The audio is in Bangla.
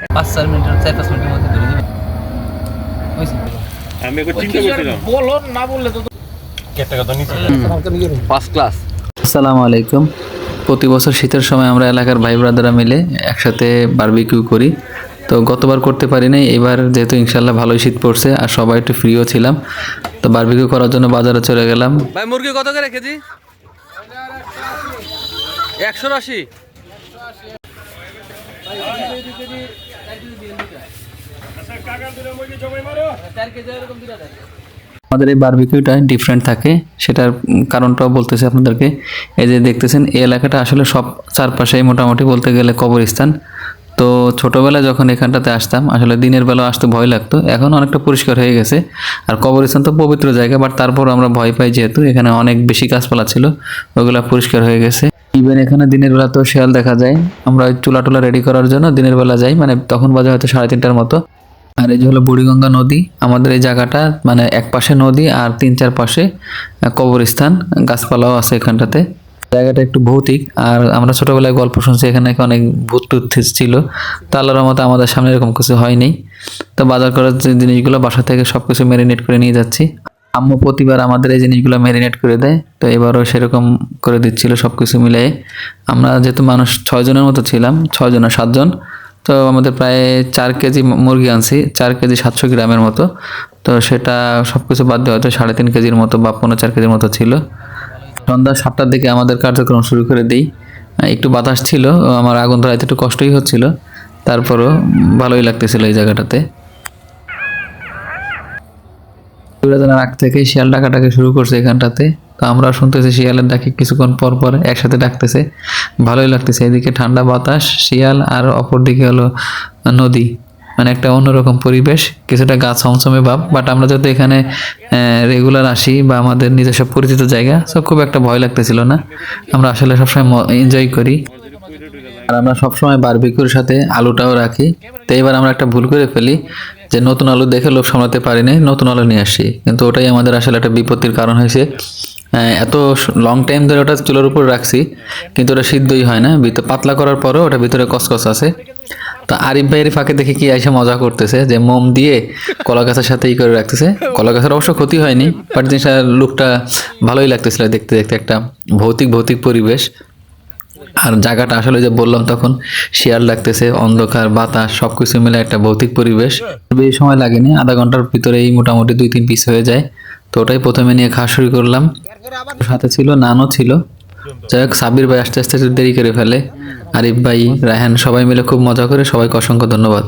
5-4 মিনিটের 4-5 মিনিটের মধ্যে ধরে দিবেন। আমি একটু চিন্তা করছিলাম বলো না বললে তো টাকা তো নিচে ফার্স্ট ক্লাস। আসসালামু আলাইকুম। প্রতি বছর শীতের সময় আমরা এলাকার ভাই ব্রাদাররা মিলে একসাথে বারবিকিউ করি। তো গতবার করতে পারি নাই, এবার যেহেতু ইনশাল্লাহ ভালোই শীত পড়ছে আর সবাই একটু ফ্রিও ছিলাম, তো বারবিকিউ করার জন্য বাজারে চলে গেলাম। ভাই মুরগি কত করে কেজি? 180। আমাদের এই বারবিকিউটা ডিফারেন্ট থাকে, সেটার কারণটাও বলতেছি আপনাদেরকে। এই যে দেখতেছেন, এই এলাকাটা আসলে সব চারপাশেই মোটামুটি বলতে গেলে কবরস্থান। তো ছোটোবেলায় যখন এখানটাতে আসতাম, আসলে দিনের বেলা আসতে ভয় লাগতো, এখন অনেকটা পরিষ্কার হয়ে গেছে। আর কবরস্থান তো পবিত্র জায়গা, বাট তারপর আমরা ভয় পাই যেহেতু এখানে অনেক বেশি গাছপালা ছিল, ওগুলো পরিষ্কার হয়ে গেছে। ইভেন এখানে দিনের বেলা তো শেয়াল দেখা যায়। আমরা ওই চুলা টুলা রেডি করার জন্য দিনের বেলা যাই, মানে তখন বাজে হয়তো 3:30টার মতো। আর এই যে হলো বুড়িগঙ্গা নদী। আমাদের এই জায়গাটা মানে এক পাশে নদী আর 3-4 পাশে কবরস্থান, গাছপালাও আছে এখানটাতে। জায়গাটা একটু ভৌতিক। আর আমরা ছোটবেলায় গল্প শুনছি এখানে নাকি অনেক ভূত টুত ছিল। তো আল্লাহর রহমতে আমাদের সামনে এরকম কিছু হয়নি। তো বাজার করার যে জিনিসগুলো বাসা থেকে সবকিছু ম্যারিনেট করে নিয়ে যাচ্ছি। আম্মু প্রতিবার আমাদের এই জিনিসগুলো ম্যারিনেট করে দেয়, তো এবারও সেরকম করে দিচ্ছিল সবকিছু মিলিয়ে। আমরা যেহেতু মানুষ 6 জনের মতো ছিলাম, 6 জন আর 7 জন, তো আমাদের প্রায় 4 কেজি মুরগি আনছি, 4 কেজি 700 গ্রামের মতো। তো সেটা সব কিছু বাদ দিয়ে হয়তো 3.5 কেজির মতো বা 4.5 কেজির মতো ছিল। সন্ধ্যা 7টার দিকে আমাদের কার্যক্রম শুরু করে দিই। একটু বাতাস ছিল, আমার আগুন ধরাইতে একটু কষ্টই হচ্ছিল, তারপরও ভালোই লাগতেছিল এই জায়গাটাতে। আগ থেকেই শিয়াল ডাকাটাকে শুরু করছে এখানটাতে। তো আমরা শুনতেছি শিয়ালের ডাকে কিছুক্ষণ পর পর একসাথে ডাকতেছে, ভালোই লাগতেছে। এদিকে ঠান্ডা বাতাস, শিয়াল, আর অপর দিকে হলো নদী, মানে একটা অন্যরকম পরিবেশ, কিছুটা গা ছমছমে ভাব। বাট আমরা যাতে এখানে রেগুলার আসি বা আমাদের নিজস্ব পরিচিত জায়গা, সব খুব একটা ভয় লাগতেছিল না। আমরা আসলে সবসময় এনজয় করি। আর আমরা সবসময় বারবিকিউর সাথে আলুটাও রাখি। তো এবার আমরা একটা ভুল করে ফেলি, যে নতুন আলু দেখে লোভ সামলাতে পারিনি, নতুন আলু নিয়ে আসি। কিন্তু ওটাই আমাদের আসলে একটা বিপত্তির কারণ হয়েছে। এত লং টাইম ধরে ওটা চুলার উপর রাখছি, কিন্তু ওটা সিদ্ধই হয় না। পাতলা করার পরেও ওটা ভিতরে কসকস আছে। তো আরিফ ভাইয়ের ফাঁকে দেখে কি এসে মজা করতেছে, যে মোম দিয়ে কলা গাছের সাথে ই করে রাখতেছে। কলা গাছের অবশ্য ক্ষতি হয়নি, বাট জিনিসটা লুকটা ভালোই লাগতেছিল দেখতে দেখতে, একটা ভৌতিক পরিবেশ। আর জায়গাটা আসলে যে বললাম তখন, শিয়াল লাগতেছে, অন্ধকার, বাতাস, সবকিছু মিলে একটা ভৌতিক পরিবেশ। বেশি সময় লাগেনি, আধা ঘন্টার ভিতরেই মোটামুটি 2-3 পিস হয়ে যায়। তো ওটাই প্রথমে নিয়ে খাওয়া শুরু করলাম। সাথে ছিল নানও ছিল। যাই হোক, সাবির ভাই আস্তে আস্তে একটু দেরি করে ফেলে, আরিফ ভাই, রায়হান সবাই মিলে খুব মজা করে। সবাইকে অসংখ্য ধন্যবাদ।